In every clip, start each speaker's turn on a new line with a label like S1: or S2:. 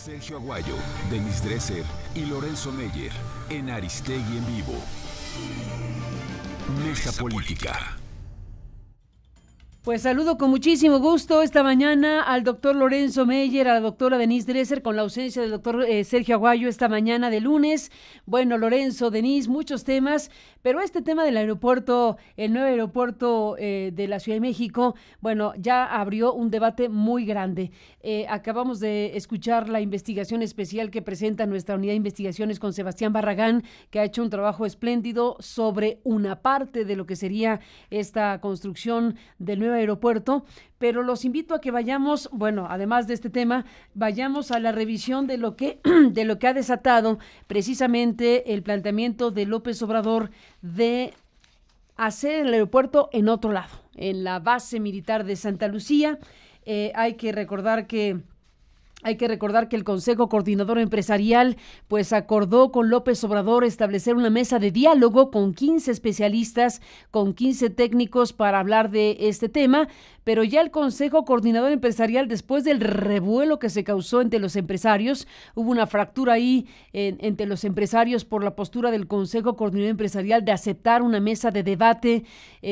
S1: Sergio Aguayo, Denis Dresser y Lorenzo Meyer en Aristegui en Vivo. Mesa Política.
S2: Pues saludo con muchísimo gusto esta mañana al doctor Lorenzo Meyer, a la doctora Denise Dresser, con la ausencia del doctor Sergio Aguayo esta mañana de lunes. Bueno, Lorenzo, Denise, muchos temas, pero este tema del aeropuerto, el nuevo aeropuerto de la Ciudad de México, bueno, ya abrió un debate muy grande. Acabamos de escuchar la investigación especial que presenta nuestra unidad de investigaciones con Sebastián Barragán, que ha hecho un trabajo espléndido sobre una parte de lo que sería esta construcción del nuevo aeropuerto, pero los invito a que vayamos, bueno, además de este tema, vayamos a la revisión de lo que ha desatado precisamente el planteamiento de López Obrador de hacer el aeropuerto en otro lado, en la base militar de Santa Lucía. Hay que recordar que el Consejo Coordinador Empresarial pues acordó con López Obrador establecer una mesa de diálogo con 15 especialistas, con 15 técnicos para hablar de este tema, pero ya el Consejo Coordinador Empresarial, después del revuelo que se causó entre los empresarios, hubo una fractura ahí entre los empresarios por la postura del Consejo Coordinador Empresarial de aceptar una mesa de debate.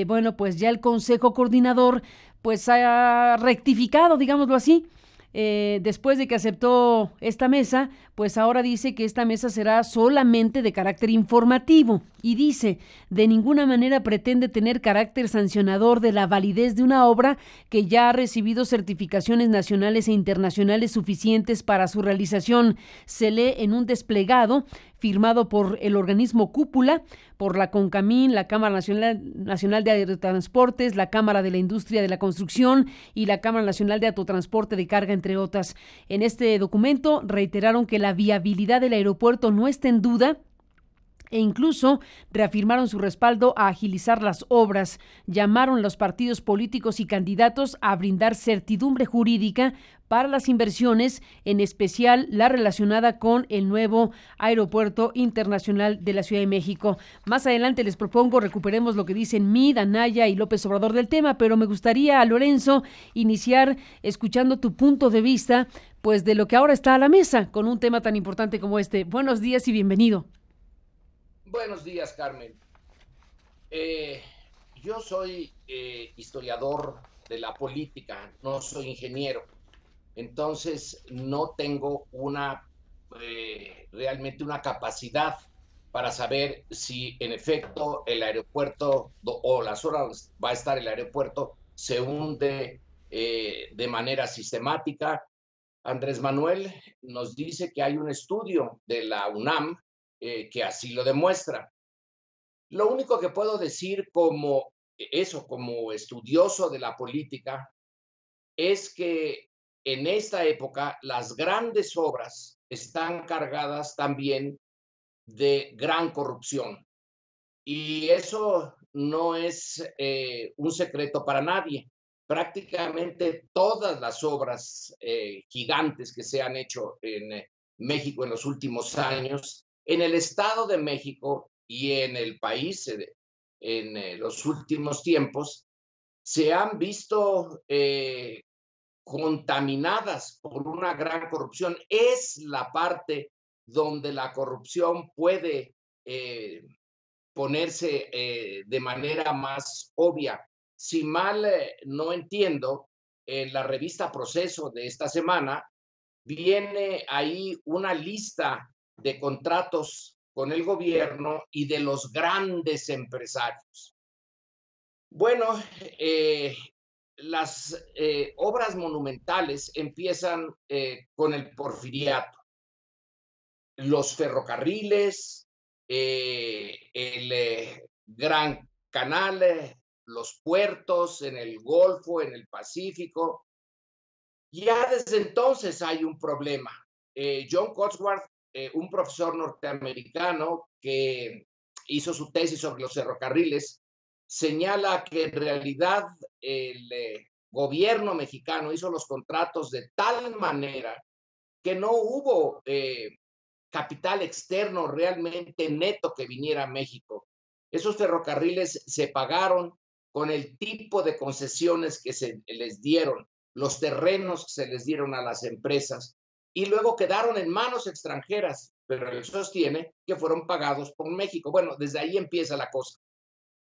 S2: Bueno, pues ya el Consejo Coordinador pues ha rectificado, digámoslo así. Después de que aceptó esta mesa, pues ahora dice que esta mesa será solamente de carácter informativo y dice, de ninguna manera pretende tener carácter sancionador de la validez de una obra que ya ha recibido certificaciones nacionales e internacionales suficientes para su realización. Se lee en un desplegado firmado por el organismo cúpula, por la CONCAMIN, la Cámara Nacional de Aerotransportes, la Cámara de la Industria de la Construcción y la Cámara Nacional de Autotransporte de Carga, entre otras. En este documento reiteraron que la viabilidad del aeropuerto no está en duda e incluso reafirmaron su respaldo a agilizar las obras. Llamaron a los partidos políticos y candidatos a brindar certidumbre jurídica para las inversiones, en especial la relacionada con el nuevo Aeropuerto Internacional de la Ciudad de México. Más adelante les propongo recuperemos lo que dicen Mid, Anaya y López Obrador del tema, pero me gustaría, Lorenzo, iniciar escuchando tu punto de vista, pues de lo que ahora está a la mesa con un tema tan importante como este. Buenos días y bienvenido.
S3: Buenos días, Carmen. Yo soy historiador de la política, no soy ingeniero. Entonces no tengo realmente una capacidad para saber si en efecto el aeropuerto o las horas donde va a estar el aeropuerto se hunde de manera sistemática. Andrés Manuel nos dice que hay un estudio de la UNAM que así lo demuestra. Lo único que puedo decir como estudioso de la política es que en esta época las grandes obras están cargadas también de gran corrupción. Y eso no es un secreto para nadie. Prácticamente todas las obras gigantes que se han hecho en México en los últimos años, en el Estado de México y en el país en los últimos tiempos, se han visto contaminadas por una gran corrupción. Es la parte donde la corrupción puede ponerse de manera más obvia. Si mal no entiendo, en la revista Proceso de esta semana viene ahí una lista de contratos con el gobierno y de los grandes empresarios. Bueno, las obras monumentales empiezan con el Porfiriato, los ferrocarriles, el Gran Canal, los puertos en el Golfo, en el Pacífico. Ya desde entonces hay un problema. John Cotsworth, un profesor norteamericano que hizo su tesis sobre los ferrocarriles, señala que en realidad el gobierno mexicano hizo los contratos de tal manera que no hubo capital externo realmente neto que viniera a México. Esos ferrocarriles se pagaron con el tipo de concesiones que se les dieron, los terrenos que se les dieron a las empresas. y luego quedaron en manos extranjeras, pero él sostiene que fueron pagados por México. Bueno, desde ahí empieza la cosa.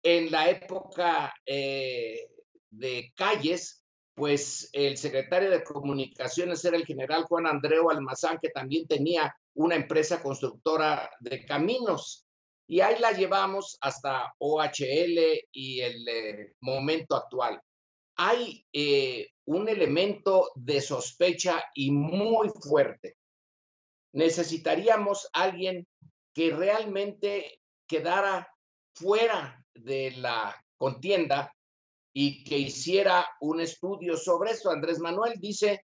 S3: En la época de Calles, pues el secretario de Comunicaciones era el general Juan Andreu Almazán, que también tenía una empresa constructora de caminos. Y ahí la llevamos hasta OHL y el momento actual. Hay un elemento de sospecha y muy fuerte. Necesitaríamos alguien que realmente quedara fuera de la contienda y que hiciera un estudio sobre esto. Andrés Manuel dice,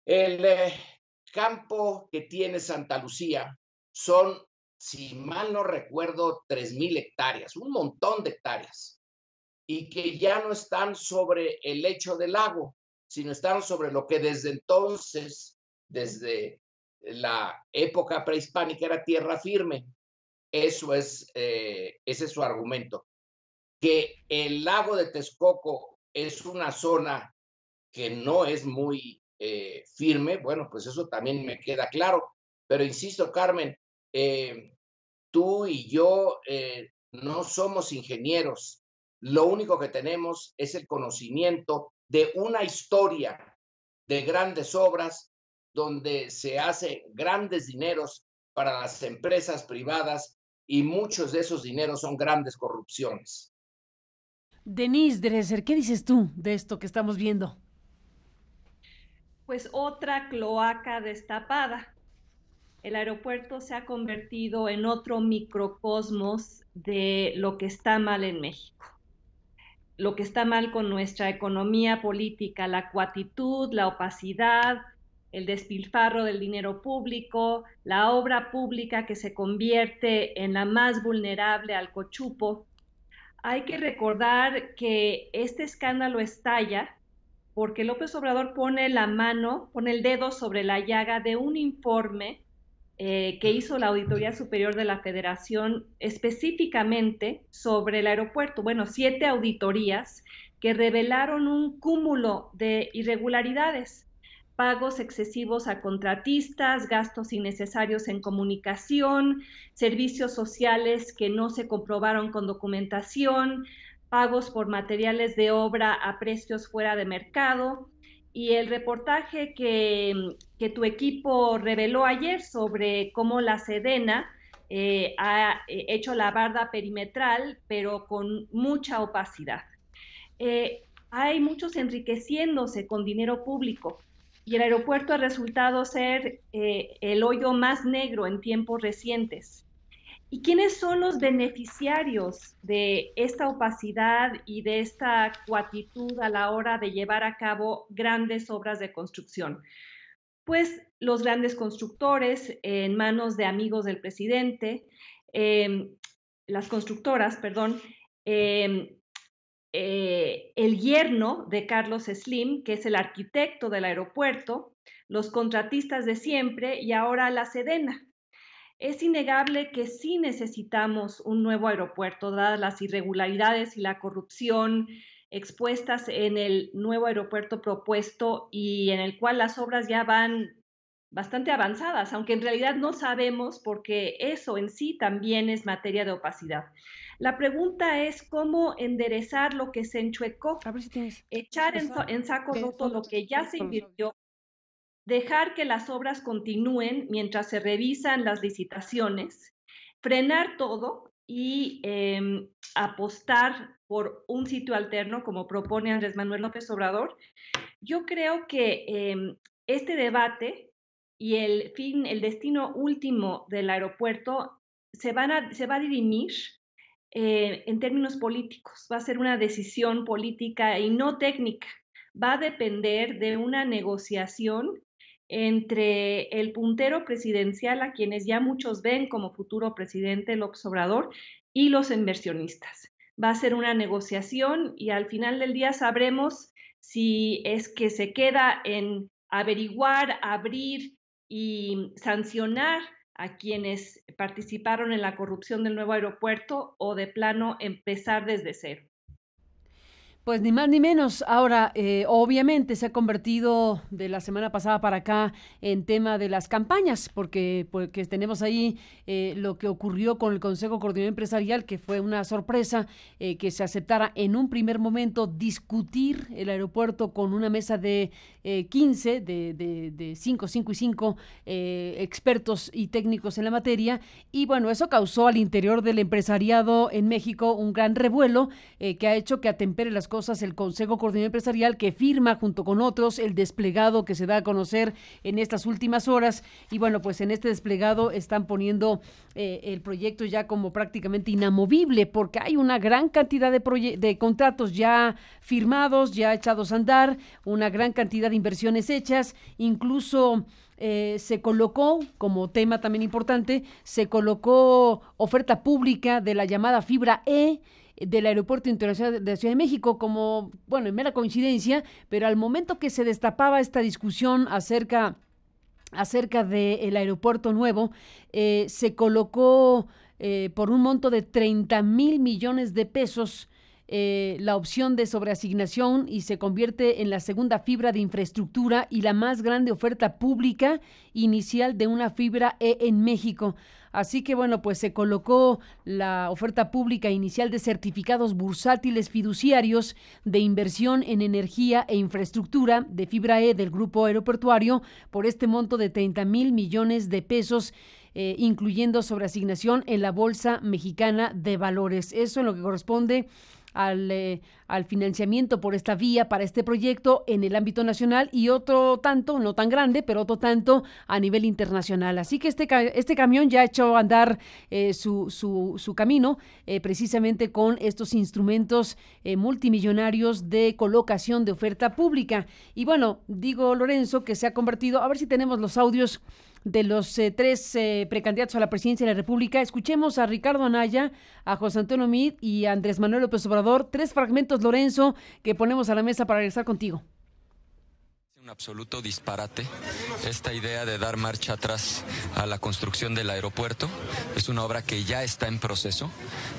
S3: el campo que tiene Santa Lucía son, si mal no recuerdo, 3,000 hectáreas, un montón de hectáreas, y que ya no están sobre el lecho del lago, sino están sobre lo que desde entonces, desde la época prehispánica, era tierra firme. Eso es, ese es su argumento. Que el lago de Texcoco es una zona que no es muy firme, bueno, pues eso también me queda claro. Pero insisto, Carmen, tú y yo no somos ingenieros. Lo único que tenemos es el conocimiento de una historia de grandes obras donde se hacen grandes dineros para las empresas privadas y muchos de esos dineros son grandes corrupciones.
S2: Denise Dresser, ¿qué dices tú de esto que estamos viendo?
S4: Pues otra cloaca destapada. El aeropuerto se ha convertido en otro microcosmos de lo que está mal en México, lo que está mal con nuestra economía política, la cuatitud, la opacidad, el despilfarro del dinero público, la obra pública que se convierte en la más vulnerable al cochupo. Hay que recordar que este escándalo estalla porque López Obrador pone la mano, pone el dedo sobre la llaga de un informe que hizo la Auditoría Superior de la Federación específicamente sobre el aeropuerto. Bueno, 7 auditorías que revelaron un cúmulo de irregularidades, pagos excesivos a contratistas, gastos innecesarios en comunicación, servicios sociales que no se comprobaron con documentación, pagos por materiales de obra a precios fuera de mercado. Y el reportaje que tu equipo reveló ayer sobre cómo la Sedena ha hecho la barda perimetral, pero con mucha opacidad. Hay muchos enriqueciéndose con dinero público y el aeropuerto ha resultado ser el hoyo más negro en tiempos recientes. ¿Y quiénes son los beneficiarios de esta opacidad y de esta cuatitud a la hora de llevar a cabo grandes obras de construcción? Pues los grandes constructores en manos de amigos del presidente, las constructoras, perdón, el yerno de Carlos Slim, que es el arquitecto del aeropuerto, los contratistas de siempre y ahora la Sedena. Es innegable que sí necesitamos un nuevo aeropuerto, dadas las irregularidades y la corrupción expuestas en el nuevo aeropuerto propuesto y en el cual las obras ya van bastante avanzadas, aunque en realidad no sabemos porque eso en sí también es materia de opacidad. La pregunta es cómo enderezar lo que se enchuecó, echar en saco roto lo que ya se invirtió, dejar que las obras continúen mientras se revisan las licitaciones, frenar todo y apostar por un sitio alterno, como propone Andrés Manuel López Obrador. Yo creo que este debate y el destino último del aeropuerto se va a dirimir en términos políticos. Va a ser una decisión política y no técnica. Va a depender de una negociación entre el puntero presidencial, a quienes ya muchos ven como futuro presidente López Obrador, y los inversionistas. Va a ser una negociación y al final del día sabremos si es que se queda en averiguar, abrir y sancionar a quienes participaron en la corrupción del nuevo aeropuerto o de plano empezar desde cero.
S2: Pues ni más ni menos. Ahora, obviamente se ha convertido de la semana pasada para acá en tema de las campañas, porque tenemos ahí lo que ocurrió con el Consejo Coordinador Empresarial, que fue una sorpresa que se aceptara en un primer momento discutir el aeropuerto con una mesa de 15, de 5 y 5 expertos y técnicos en la materia. Y bueno, eso causó al interior del empresariado en México un gran revuelo que ha hecho que atempere las cosas el Consejo Coordinador Empresarial, que firma junto con otros el desplegado que se da a conocer en estas últimas horas. Y bueno, pues en este desplegado están poniendo el proyecto ya como prácticamente inamovible, porque hay una gran cantidad de contratos ya firmados, ya echados a andar, una gran cantidad de inversiones hechas, incluso se colocó, como tema también importante, se colocó oferta pública de la llamada fibra E del Aeropuerto Internacional de la Ciudad de México, como, bueno, en mera coincidencia, pero al momento que se destapaba esta discusión acerca del aeropuerto nuevo, se colocó por un monto de 30,000 millones de pesos la opción de sobreasignación, y se convierte en la segunda fibra de infraestructura y la más grande oferta pública inicial de una fibra E en México. Así que bueno, pues se colocó la oferta pública inicial de certificados bursátiles fiduciarios de inversión en energía e infraestructura de fibra E del grupo aeroportuario por este monto de 30,000 millones de pesos, incluyendo sobreasignación en la Bolsa Mexicana de Valores. Eso en lo que corresponde al financiamiento por esta vía para este proyecto en el ámbito nacional, y otro tanto, no tan grande, pero otro tanto a nivel internacional. Así que este camión ya ha hecho andar su camino precisamente con estos instrumentos multimillonarios de colocación de oferta pública. Y bueno, digo, Lorenzo, que se ha convertido, a ver si tenemos los audios de los tres precandidatos a la presidencia de la República. Escuchemos a Ricardo Anaya, a José Antonio Meade y a Andrés Manuel López Obrador. Tres fragmentos, Lorenzo, que ponemos a la mesa para regresar contigo.
S5: Un absoluto disparate esta idea de dar marcha atrás a la construcción del aeropuerto. Es una obra que ya está en proceso.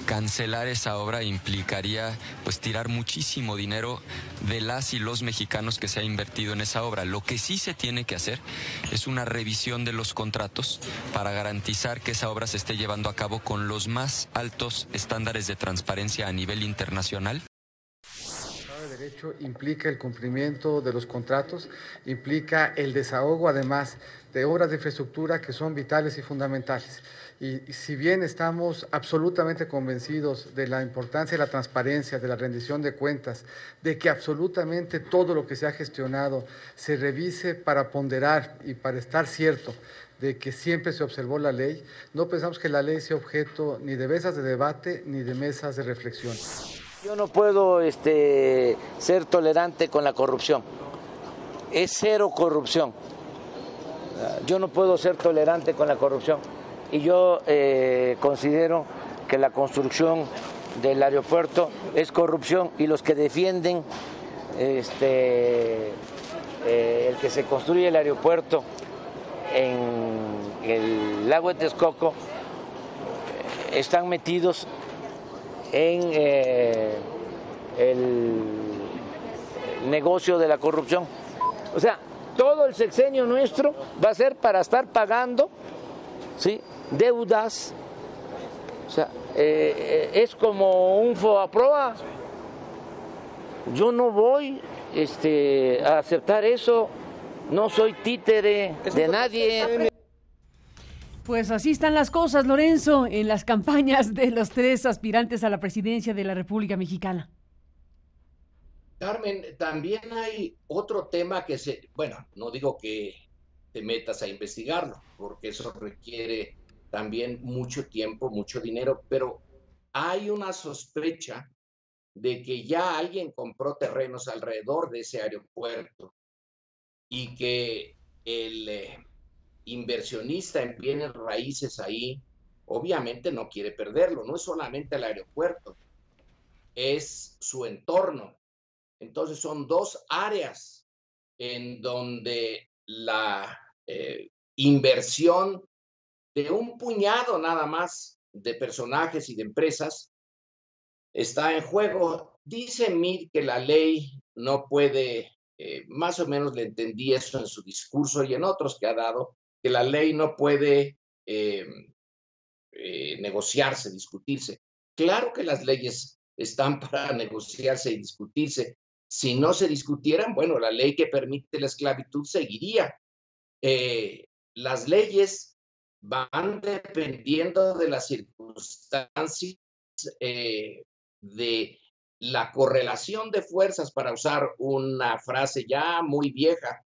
S5: Cancelar esa obra implicaría pues tirar muchísimo dinero de las y los mexicanos que se ha invertido en esa obra. Lo que sí se tiene que hacer es una revisión de los contratos para garantizar que esa obra se esté llevando a cabo con los más altos estándares de transparencia a nivel internacional.
S6: Derecho implica el cumplimiento de los contratos, implica el desahogo además de obras de infraestructura que son vitales y fundamentales. Y si bien estamos absolutamente convencidos de la importancia de la transparencia, de la rendición de cuentas, de que absolutamente todo lo que se ha gestionado se revise para ponderar y para estar cierto de que siempre se observó la ley, no pensamos que la ley sea objeto ni de mesas de debate ni de mesas de reflexión.
S7: Yo no puedo ser tolerante con la corrupción. Es cero corrupción. Yo no puedo ser tolerante con la corrupción. Y yo considero que la construcción del aeropuerto es corrupción, y los que defienden el que se construye el aeropuerto en el lago de Texcoco están metidos en el negocio de la corrupción. O sea, todo el sexenio nuestro va a ser para estar pagando, ¿sí?, deudas. O sea, es como un FOAPROA. Yo no voy a aceptar eso. No soy títere de nadie.
S2: Pues así están las cosas, Lorenzo, en las campañas de los tres aspirantes a la presidencia de la República Mexicana.
S3: Carmen, también hay otro tema que bueno, no digo que te metas a investigarlo, porque eso requiere también mucho tiempo, mucho dinero, pero hay una sospecha de que ya alguien compró terrenos alrededor de ese aeropuerto y que el inversionista en bienes raíces ahí obviamente no quiere perderlo. No es solamente el aeropuerto, es su entorno. Entonces son dos áreas en donde la inversión de un puñado nada más de personajes y de empresas está en juego. dice Meade que la ley no puede, más o menos le entendí eso en su discurso y en otros que ha dado, que la ley no puede negociarse, discutirse. Claro que las leyes están para negociarse y discutirse. Si no se discutieran, bueno, la ley que permite la esclavitud seguiría. Las leyes van dependiendo de las circunstancias, de la correlación de fuerzas, para usar una frase ya muy vieja,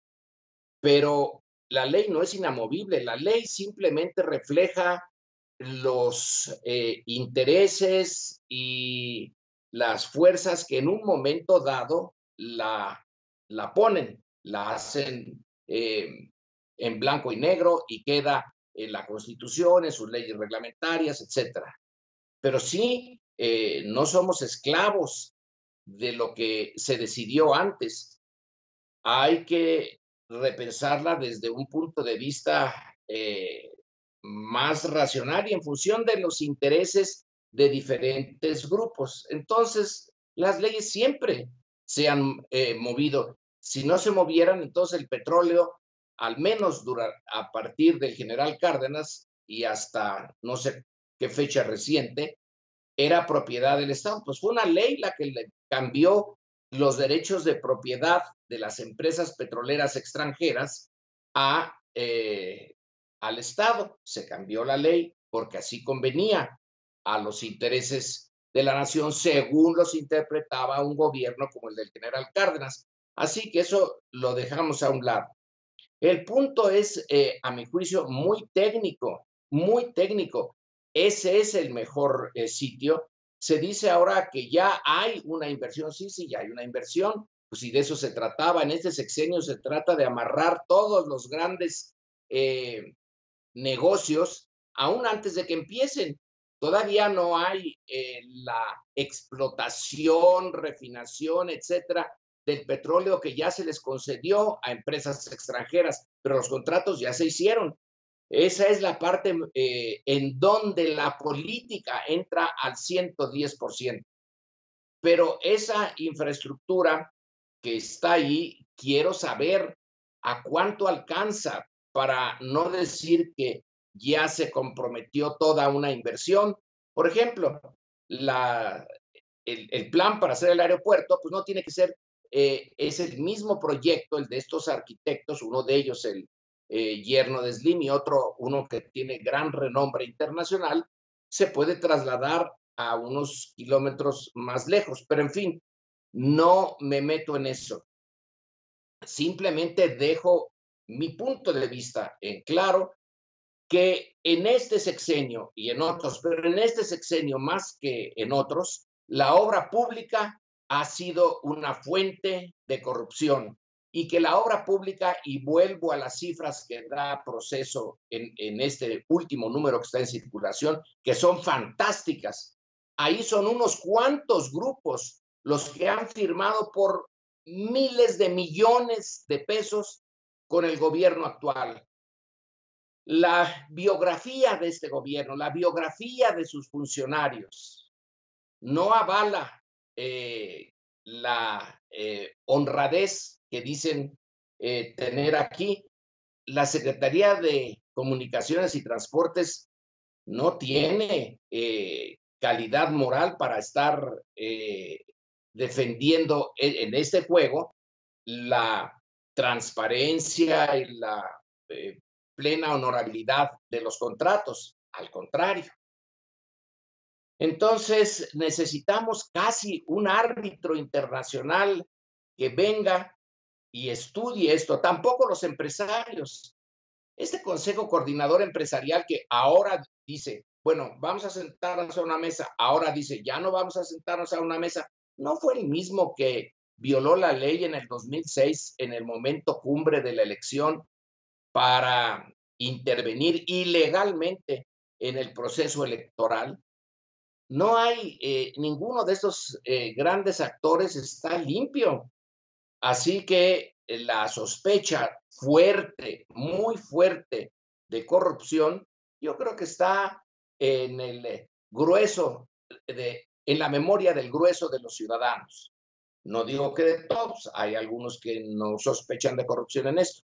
S3: pero la ley no es inamovible, la ley simplemente refleja los intereses y las fuerzas que en un momento dado la ponen, la hacen en blanco y negro y queda en la Constitución, en sus leyes reglamentarias, etcétera. Pero sí, no somos esclavos de lo que se decidió antes. Hay que repensarla desde un punto de vista más racional y en función de los intereses de diferentes grupos. Entonces, las leyes siempre se han movido. Si no se movieran, entonces el petróleo, al menos a partir del general Cárdenas y hasta no sé qué fecha reciente, era propiedad del Estado. Pues fue una ley la que le cambió los derechos de propiedad de las empresas petroleras extranjeras al Estado. Se cambió la ley porque así convenía a los intereses de la nación, según los interpretaba un gobierno como el del general Cárdenas. Así que eso lo dejamos a un lado. El punto es, a mi juicio, muy técnico, muy técnico. Ese es el mejor sitio. Se dice ahora que ya hay una inversión. Sí, ya hay una inversión. Pues si de eso se trataba, en este sexenio se trata de amarrar todos los grandes negocios, aún antes de que empiecen. Todavía no hay la explotación, refinación, etcétera, del petróleo que ya se les concedió a empresas extranjeras, pero los contratos ya se hicieron. Esa es la parte en donde la política entra al 110%. Pero esa infraestructura que está ahí, quiero saber a cuánto alcanza, para no decir que ya se comprometió toda una inversión. Por ejemplo, el plan para hacer el aeropuerto, pues no tiene que ser, es el mismo proyecto, el de estos arquitectos, uno de ellos el yerno de Slim y uno que tiene gran renombre internacional, se puede trasladar a unos kilómetros más lejos, pero en fin, no me meto en eso. Simplemente dejo mi punto de vista en claro, que en este sexenio y en otros, pero en este sexenio más que en otros, la obra pública ha sido una fuente de corrupción y que la obra pública, y vuelvo a las cifras que da Proceso en este último número que está en circulación, que son fantásticas. Ahí son unos cuantos grupos los que han firmado por miles de millones de pesos con el gobierno actual. La biografía de este gobierno, la biografía de sus funcionarios, no avala la honradez que dicen tener aquí. La Secretaría de Comunicaciones y Transportes no tiene calidad moral para estar defendiendo en este juego la transparencia y la plena honorabilidad de los contratos. Al contrario. Entonces necesitamos casi un árbitro internacional que venga y estudie esto. Tampoco los empresarios. Este Consejo Coordinador Empresarial que ahora dice, bueno, vamos a sentarnos a una mesa, ahora dice, ya no vamos a sentarnos a una mesa, no fue el mismo que violó la ley en el 2006, en el momento cumbre de la elección, para intervenir ilegalmente en el proceso electoral. No hay, ninguno de estos grandes actores está limpio. Así que la sospecha fuerte, muy fuerte de corrupción, yo creo que está en el grueso en la memoria del grueso de los ciudadanos. No digo que de todos, hay algunos que no sospechan de corrupción en esto,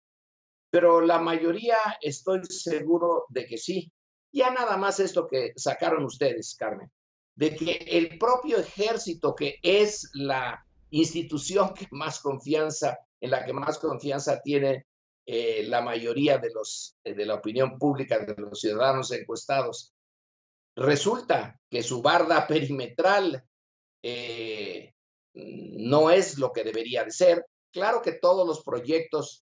S3: pero la mayoría estoy seguro de que sí. Ya nada más esto que sacaron ustedes, Carmen, de que el propio ejército, que es la institución que más confianza, en la que más confianza tiene la mayoría de la opinión pública de los ciudadanos encuestados, resulta que su barda perimetral no es lo que debería de ser. Claro que todos los proyectos,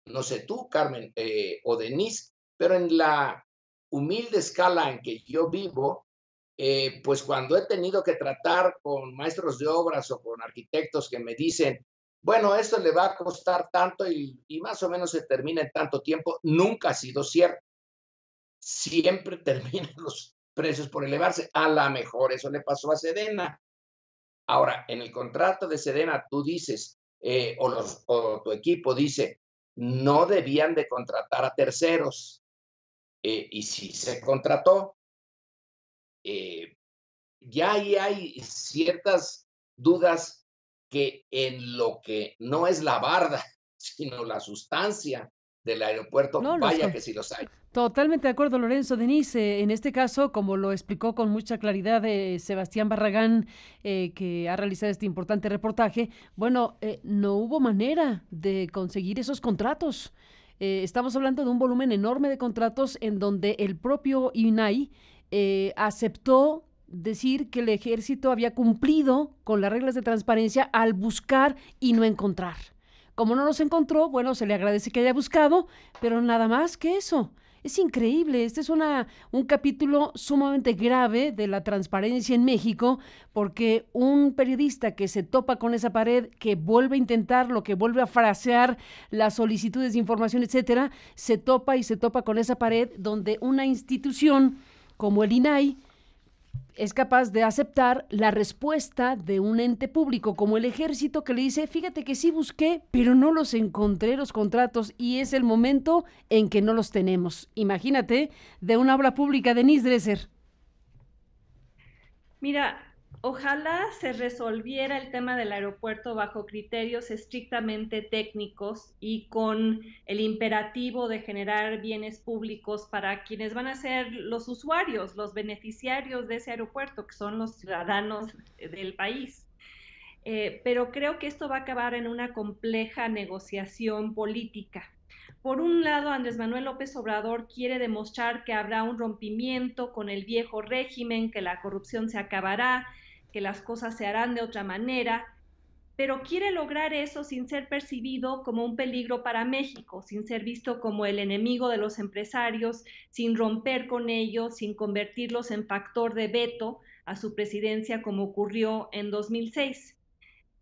S3: no sé tú, Carmen, o Denise, pero en la humilde escala en que yo vivo, pues cuando he tenido que tratar con maestros de obras o con arquitectos que me dicen, bueno, esto le va a costar tanto y más o menos se termina en tanto tiempo, nunca ha sido cierto. Siempre terminan los precios por elevarse. A lo mejor eso le pasó a Sedena. Ahora, en el contrato de Sedena tú dices, o tu equipo dice, no debían de contratar a terceros. Y si se contrató, ya ahí hay ciertas dudas que en lo que no es la barda, sino la sustancia del aeropuerto,
S2: No,
S3: vaya que sí los hay.
S2: totalmente de acuerdo, Lorenzo. Denise, en este caso, como lo explicó con mucha claridad Sebastián Barragán, que ha realizado este importante reportaje, bueno, no hubo manera de conseguir esos contratos. Estamos hablando de un volumen enorme de contratos en donde el propio INAI aceptó decir que el ejército había cumplido con las reglas de transparencia al buscar y no encontrar. Como no los encontró, bueno, se le agradece que haya buscado, pero nada más que eso. Es increíble, este es un capítulo sumamente grave de la transparencia en México, porque un periodista que se topa con esa pared, que vuelve a intentarlo, que vuelve a frasear las solicitudes de información, etcétera, se topa con esa pared donde una institución como el INAI es capaz de aceptar la respuesta de un ente público como el ejército, que le dice, fíjate que sí busqué, pero no los encontré los contratos y es el momento en que no los tenemos. Imagínate, de una obra pública, Denise Dresser.
S4: Mira, ojalá se resolviera el tema del aeropuerto bajo criterios estrictamente técnicos y con el imperativo de generar bienes públicos para quienes van a ser los usuarios, los beneficiarios de ese aeropuerto, que son los ciudadanos del país. Pero creo que esto va a acabar en una compleja negociación política. Por un lado, Andrés Manuel López Obrador quiere demostrar que habrá un rompimiento con el viejo régimen, que la corrupción se acabará, que las cosas se harán de otra manera, pero quiere lograr eso sin ser percibido como un peligro para México, sin ser visto como el enemigo de los empresarios, sin romper con ellos, sin convertirlos en factor de veto a su presidencia como ocurrió en 2006.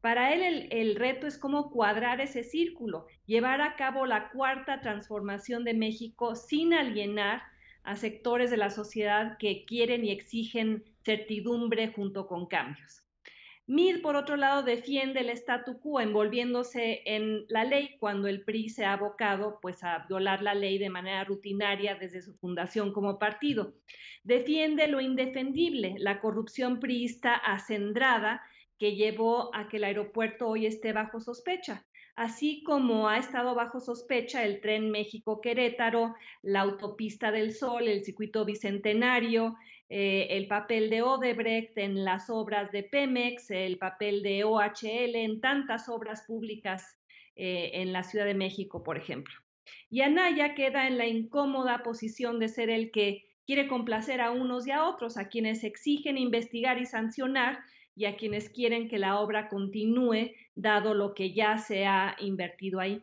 S4: Para él el reto es cómo cuadrar ese círculo, llevar a cabo la cuarta transformación de México sin alienar a sectores de la sociedad que quieren y exigen certidumbre junto con cambios. Mid, por otro lado, defiende el statu quo envolviéndose en la ley cuando el PRI se ha abocado pues, a violar la ley de manera rutinaria desde su fundación como partido. Defiende lo indefendible, la corrupción priista acendrada que llevó a que el aeropuerto hoy esté bajo sospecha, así como ha estado bajo sospecha el tren México-Querétaro, la autopista del Sol, el circuito bicentenario, el papel de Odebrecht en las obras de Pemex, el papel de OHL en tantas obras públicas en la Ciudad de México, por ejemplo. Y Anaya queda en la incómoda posición de ser el que quiere complacer a unos y a otros, a quienes exigen investigar y sancionar, y a quienes quieren que la obra continúe, dado lo que ya se ha invertido ahí.